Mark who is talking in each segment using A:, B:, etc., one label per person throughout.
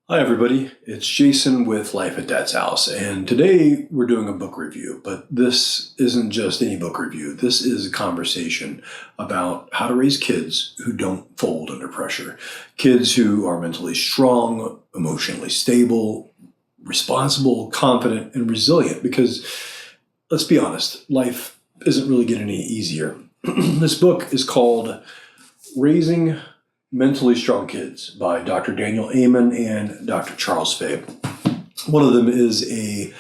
A: Hi, everybody. It's Jason with Life at Dad's House, and today we're doing a book review, but this isn't just any book review. This is a conversation about how to raise kids who don't fold under pressure, kids who are mentally strong, emotionally stable, responsible, confident, and resilient, because let's be honest, life isn't really getting any easier. This book is called Raising Mentally Strong Kids by Dr. Daniel Amen and Dr. Charles Fay. One of them is a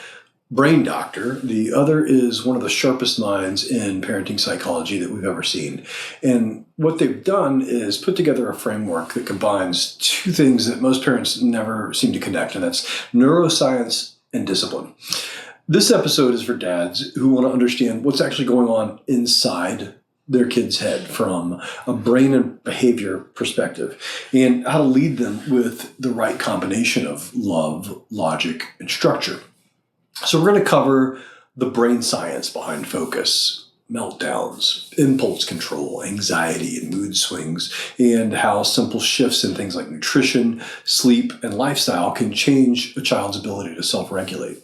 A: brain doctor. The other is one of the sharpest minds in parenting psychology that we've ever seen. And what they've done is put together a framework that combines two things that most parents never seem to connect, and that's neuroscience and discipline. This episode is for dads who want to understand what's actually going on inside their kid's head from a brain and behavior perspective, and how to lead them with the right combination of love, logic, and structure. So we're going to cover the brain science behind focus, meltdowns, impulse control, anxiety, and mood swings, and how simple shifts in things like nutrition, sleep, and lifestyle can change a child's ability to self-regulate.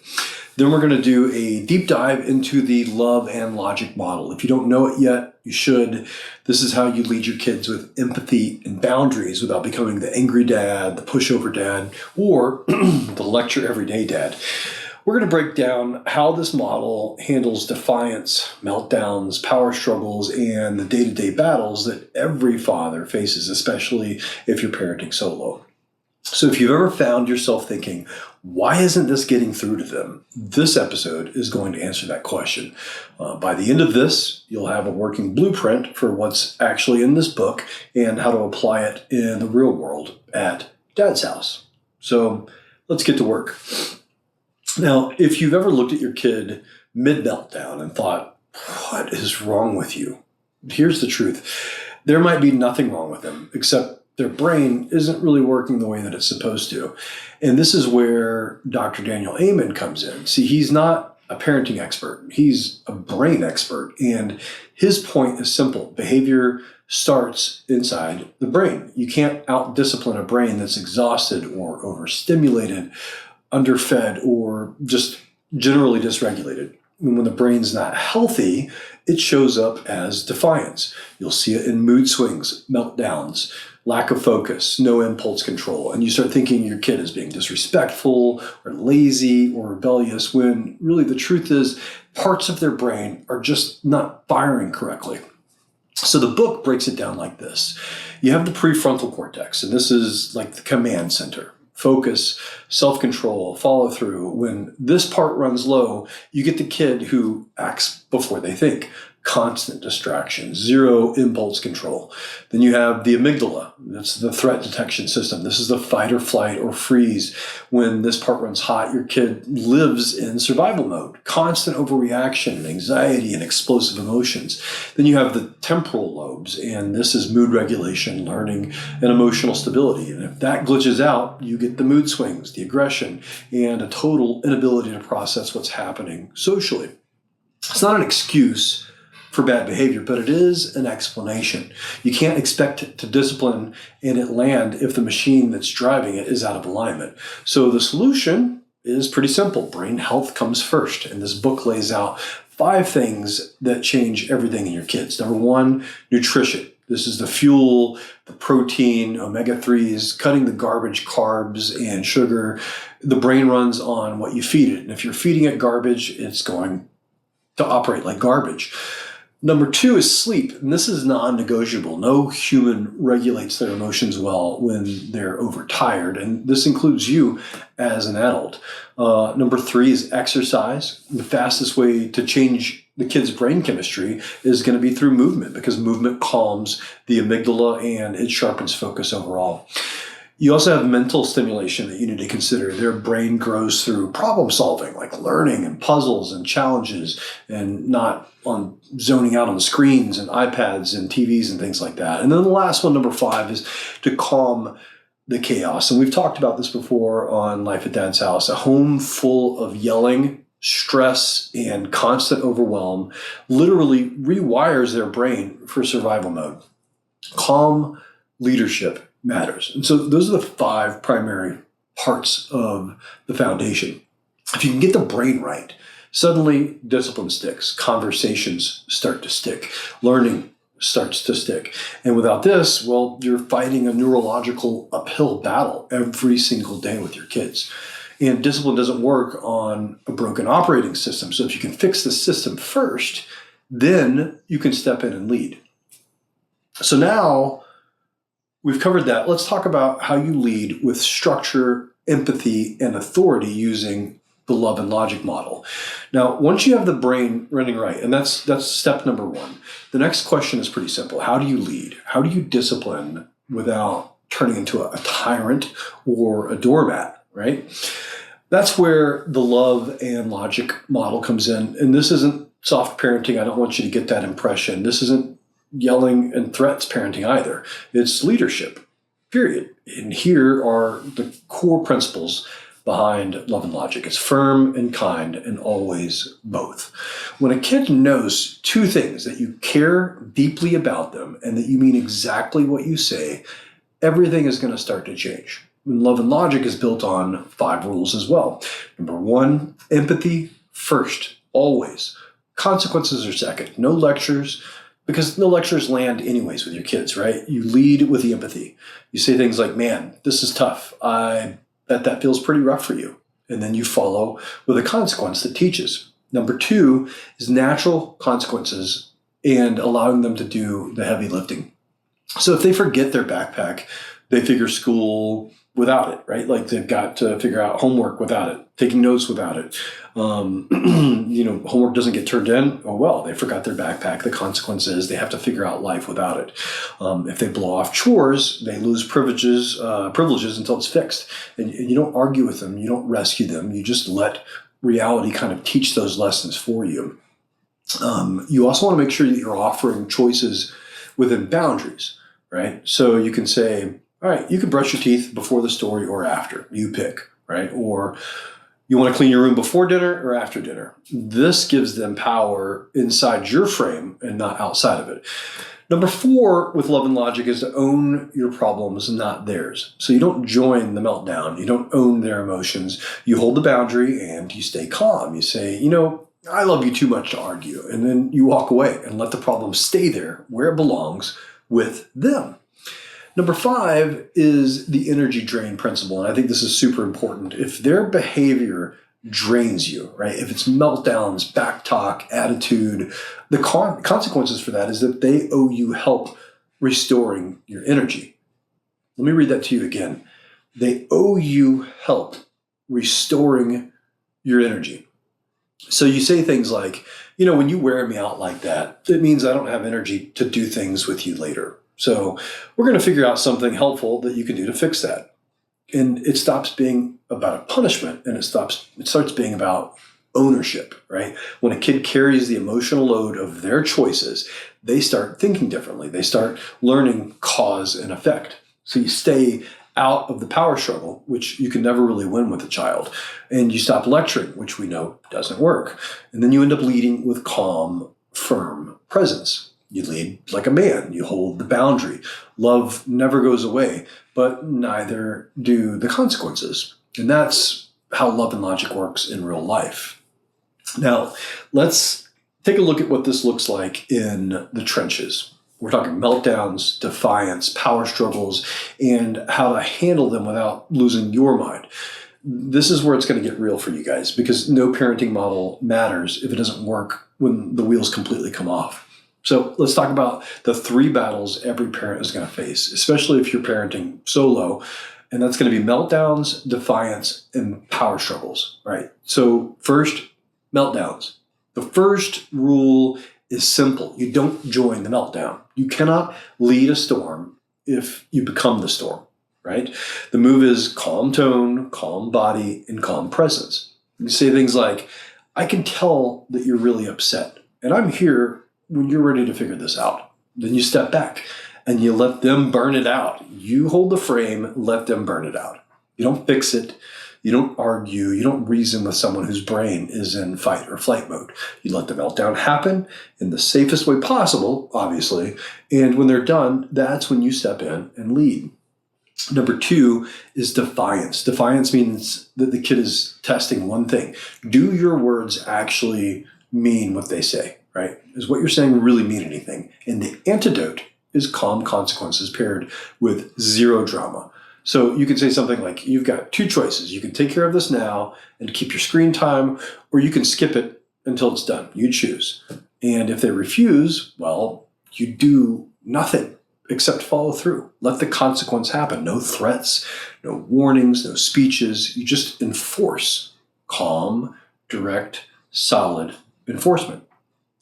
A: Then we're going to do a deep dive into the love and logic model. If you don't know it yet, you should. This is how you lead your kids with empathy and boundaries without becoming the angry dad, the pushover dad, or the lecture everyday dad. We're going to break down how this model handles defiance, meltdowns, power struggles, and the day-to-day battles that every father faces, especially if you're parenting solo. So if you've ever found yourself thinking, why isn't this getting through to them? This episode is going to answer that question. By the end of this, you'll have a working blueprint for what's actually in this book and how to apply it in the real world at Dad's house. So let's get to work. Now, if you've ever looked at your kid mid-meltdown and thought, what is wrong with you? Here's the truth. There might be nothing wrong with them, except their brain isn't really working the way that it's supposed to. And this is where Dr. Daniel Amen comes in. See, he's not a parenting expert. He's a brain expert. And his point is simple. Behavior starts inside the brain. You can't out-discipline a brain that's exhausted or overstimulated, underfed, or just generally dysregulated. And when the brain's not healthy, it shows up as defiance. You'll see it in mood swings, meltdowns, lack of focus, no impulse control. And you start thinking your kid is being disrespectful or lazy or rebellious, when really the truth is parts of their brain are just not firing correctly. So the book breaks it down like this. You have the prefrontal cortex, and this is like the command center. Focus, self-control, follow through. When this part runs low, you get the kid who acts before they think. Constant distraction, zero impulse control. Then you have the amygdala. That's the threat detection system. This is the fight or flight or freeze. When this part runs hot, your kid lives in survival mode. Constant overreaction and anxiety and explosive emotions. Then you have the temporal lobes, and this is mood regulation, learning, and emotional stability. And if that glitches out, you get the mood swings, the aggression, and a total inability to process what's happening socially. It's not an excuse for bad behavior, but it is an explanation. You can't expect to discipline and it land if the machine that's driving it is out of alignment. So the solution is pretty simple. Brain health comes first. And this book lays out 5 things that change everything in your kids. Number 1, nutrition. This is the fuel, the protein, omega-3s, cutting the garbage carbs and sugar. The brain runs on what you feed it. And if you're feeding it garbage, it's going to operate like garbage. Number 2 is sleep, and this is non-negotiable. No human regulates their emotions well when they're overtired, and this includes you as an adult. Number 3 is exercise. The fastest way to change the kid's brain chemistry is going to be through movement, because movement calms the amygdala and it sharpens focus overall. You also have mental stimulation that you need to consider. Their brain grows through problem solving, like learning and puzzles and challenges, and not on zoning out on the screens and iPads and TVs and things like that. And then the last one, number 5, is to calm the chaos. And we've talked about this before on Life at Dad's House. A home full of yelling, stress, and constant overwhelm literally rewires their brain for survival mode. Calm leadership matters. And so those are the 5 primary parts of the foundation. If you can get the brain right, suddenly discipline sticks, conversations start to stick, learning starts to stick. And without this, well, you're fighting a neurological uphill battle every single day with your kids. And discipline doesn't work on a broken operating system. So if you can fix the system first, then you can step in and lead. So now we've covered that. Let's talk about how you lead with structure, empathy, and authority using the love and logic model. Now, once you have the brain running right, and that's step number one, the next question is pretty simple. How do you lead? How do you discipline without turning into a tyrant or a doormat, right? That's where the love and logic model comes in. And this isn't soft parenting. I don't want you to get that impression. This isn't yelling and threats parenting either. It's leadership, period. And here are the core principles behind love and logic. It's firm and kind and always both. When a kid knows two things, that you care deeply about them and that you mean exactly what you say, everything is going to start to change. And love and logic is built on 5 rules as well. Number 1, empathy first, always. Consequences are second. No lectures, because no lectures land anyways with your kids, right? You lead with the empathy. You say things like, man, this is tough. I bet that feels pretty rough for you. And then you follow with a consequence that teaches. Number 2 is natural consequences and allowing them to do the heavy lifting. So if they forget their backpack, they figure school without it, right? Like they've got to figure out homework without it, taking notes without it. Homework doesn't get turned in. Oh, well, they forgot their backpack. The consequence is they have to figure out life without it. If they blow off chores, they lose privileges until it's fixed. And you don't argue with them. You don't rescue them. You just let reality kind of teach those lessons for you. You also want to make sure that you're offering choices within boundaries, right? So you can say, all right, you can brush your teeth before the story or after. You pick, right? Or you want to clean your room before dinner or after dinner. This gives them power inside your frame and not outside of it. Number 4 with love and logic is to own your problems, not theirs. So you don't join the meltdown. You don't own their emotions. You hold the boundary and you stay calm. You say, I love you too much to argue. And then you walk away and let the problem stay there where it belongs with them. Number 5 is the energy drain principle. And I think this is super important. If their behavior drains you, right? If it's meltdowns, backtalk, attitude, the consequences for that is that they owe you help restoring your energy. Let me read that to you again. They owe you help restoring your energy. So you say things like, when you wear me out like that, it means I don't have energy to do things with you later. So we're going to figure out something helpful that you can do to fix that. And it stops being about a punishment and it starts being about ownership, right? When a kid carries the emotional load of their choices, they start thinking differently. They start learning cause and effect. So you stay out of the power struggle, which you can never really win with a child. And you stop lecturing, which we know doesn't work. And then you end up leading with calm, firm presence. You lead like a man. You hold the boundary. Love never goes away, but neither do the consequences. And that's how love and logic works in real life. Now, let's take a look at what this looks like in the trenches. We're talking meltdowns, defiance, power struggles, and how to handle them without losing your mind. This is where it's going to get real for you guys, because no parenting model matters if it doesn't work when the wheels completely come off. So let's talk about the 3 battles every parent is going to face, especially if you're parenting solo. And that's going to be meltdowns, defiance, and power struggles, right? So first, meltdowns. The first rule is simple. You don't join the meltdown. You cannot lead a storm if you become the storm, right? The move is calm tone, calm body, and calm presence. You say things like, I can tell that you're really upset, and I'm here when you're ready to figure this out. Then you step back and you let them burn it out. You hold the frame, let them burn it out. You don't fix it. You don't argue. You don't reason with someone whose brain is in fight or flight mode. You let the meltdown happen in the safest way possible, obviously. And when they're done, that's when you step in and lead. Number two is defiance. Defiance means that the kid is testing one thing. Do your words actually mean what they say, right? Is what you're saying really mean anything? And the antidote is calm consequences paired with zero drama. So you could say something like, you've got two choices. You can take care of this now and keep your screen time, or you can skip it until it's done. You choose. And if they refuse, well, you do nothing except follow through. Let the consequence happen. No threats, no warnings, no speeches. You just enforce calm, direct, solid enforcement.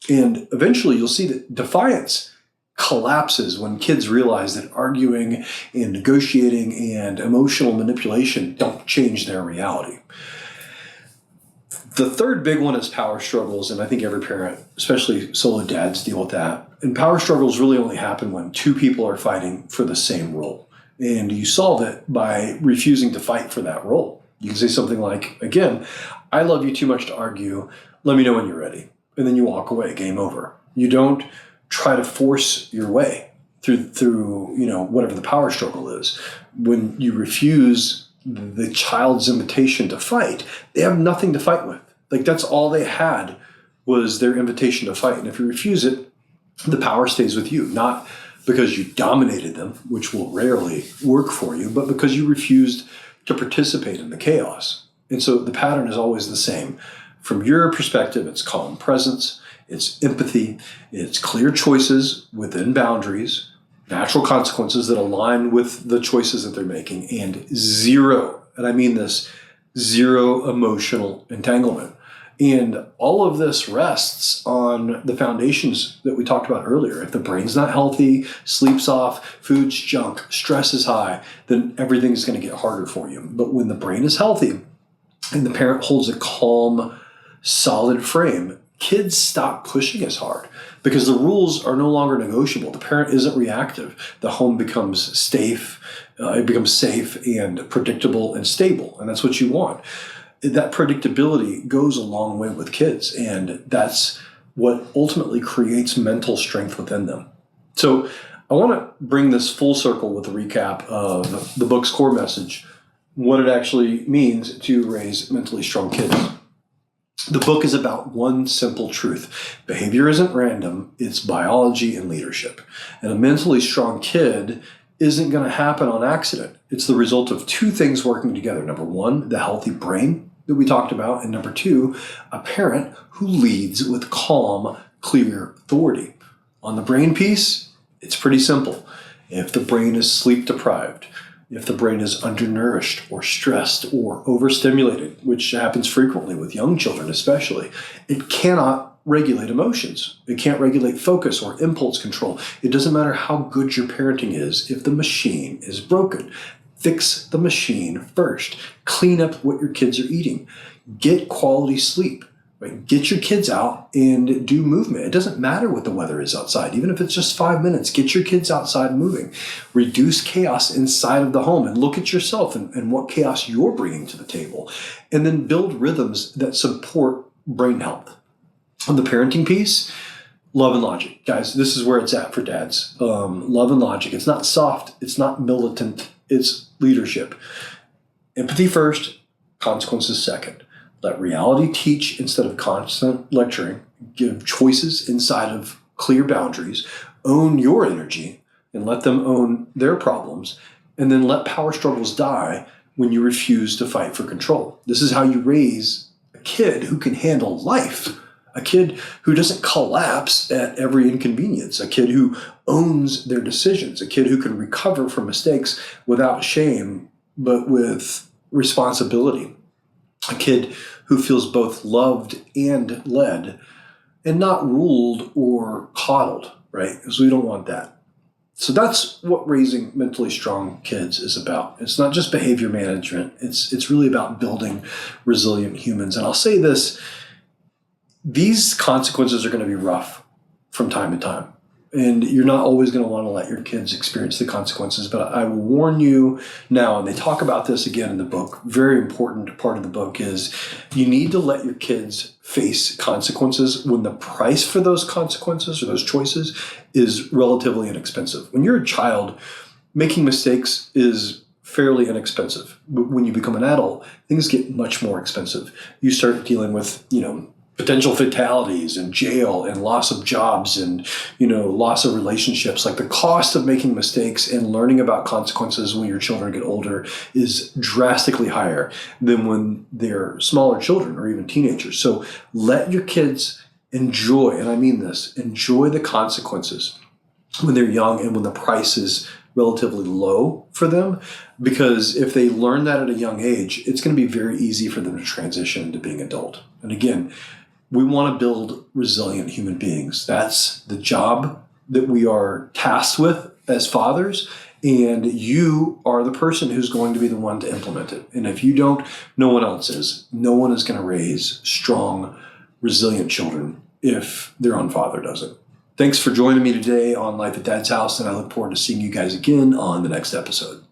A: And eventually you'll see that defiance collapses when kids realize that arguing and negotiating and emotional manipulation don't change their reality. The third big one is power struggles, and I think every parent, especially solo dads, deal with that. And power struggles really only happen when two people are fighting for the same role. And you solve it by refusing to fight for that role. You can say something like, again, I love you too much to argue. Let me know when you're ready. And then you walk away, game over. You don't try to force your way through whatever the power struggle is. When you refuse the child's invitation to fight, they have nothing to fight with. Like, that's all they had was their invitation to fight. And if you refuse it, the power stays with you, not because you dominated them, which will rarely work for you, but because you refused to participate in the chaos. And so the pattern is always the same. From your perspective, it's calm presence, it's empathy, it's clear choices within boundaries, natural consequences that align with the choices that they're making, and zero, and I mean this, zero emotional entanglement. And all of this rests on the foundations that we talked about earlier. If the brain's not healthy, sleep's off, food's junk, stress is high, then everything's going to get harder for you. But when the brain is healthy and the parent holds a calm, solid frame, kids stop pushing as hard because the rules are no longer negotiable. The parent isn't reactive. The home becomes safe. It becomes safe and predictable and stable. And that's what you want. That predictability goes a long way with kids, and that's what ultimately creates mental strength within them. So I want to bring this full circle with a recap of the book's core message, what it actually means to raise mentally strong kids. The book is about one simple truth. Behavior isn't random, it's biology and leadership. And a mentally strong kid isn't going to happen on accident. It's the result of two things working together. Number one, the healthy brain that we talked about. And number two, a parent who leads with calm, clear authority. On the brain piece, it's pretty simple. If the brain is sleep deprived, if the brain is undernourished or stressed or overstimulated, which happens frequently with young children especially, it cannot regulate emotions. It can't regulate focus or impulse control. It doesn't matter how good your parenting is if the machine is broken. Fix the machine first. Clean up what your kids are eating. Get quality sleep. Right? Get your kids out and do movement. It doesn't matter what the weather is outside. Even if it's just 5 minutes, get your kids outside moving. Reduce chaos inside of the home and look at yourself and what chaos you're bringing to the table. And then build rhythms that support brain health. On the parenting piece, love and logic. Guys, this is where it's at for dads. Love and logic. It's not soft. It's not militant. It's leadership. Empathy first, consequences second. Let reality teach instead of constant lecturing. Give choices inside of clear boundaries. Own your energy and let them own their problems. And then let power struggles die when you refuse to fight for control. This is how you raise a kid who can handle life. A kid who doesn't collapse at every inconvenience. A kid who owns their decisions. A kid who can recover from mistakes without shame, but with responsibility. A kid who feels both loved and led and not ruled or coddled, right? Because we don't want that. So that's what raising mentally strong kids is about. It's not just behavior management. It's really about building resilient humans. And I'll say this, these consequences are going to be rough from time to time. And you're not always going to want to let your kids experience the consequences. But I will warn you now, and they talk about this again in the book, very important part of the book is you need to let your kids face consequences when the price for those consequences or those choices is relatively inexpensive. When you're a child, making mistakes is fairly inexpensive. But when you become an adult, things get much more expensive. You start dealing with, potential fatalities and jail and loss of jobs and, loss of relationships. Like the cost of making mistakes and learning about consequences when your children get older is drastically higher than when they're smaller children or even teenagers. So let your kids enjoy, and I mean this, enjoy the consequences when they're young and when the price is relatively low for them, because if they learn that at a young age, it's going to be very easy for them to transition into being adult. And again, we want to build resilient human beings. That's the job that we are tasked with as fathers, and you are the person who's going to be the one to implement it. And if you don't, no one else is. No one is going to raise strong, resilient children if their own father doesn't. Thanks for joining me today on Life at Dad's House, and I look forward to seeing you guys again on the next episode.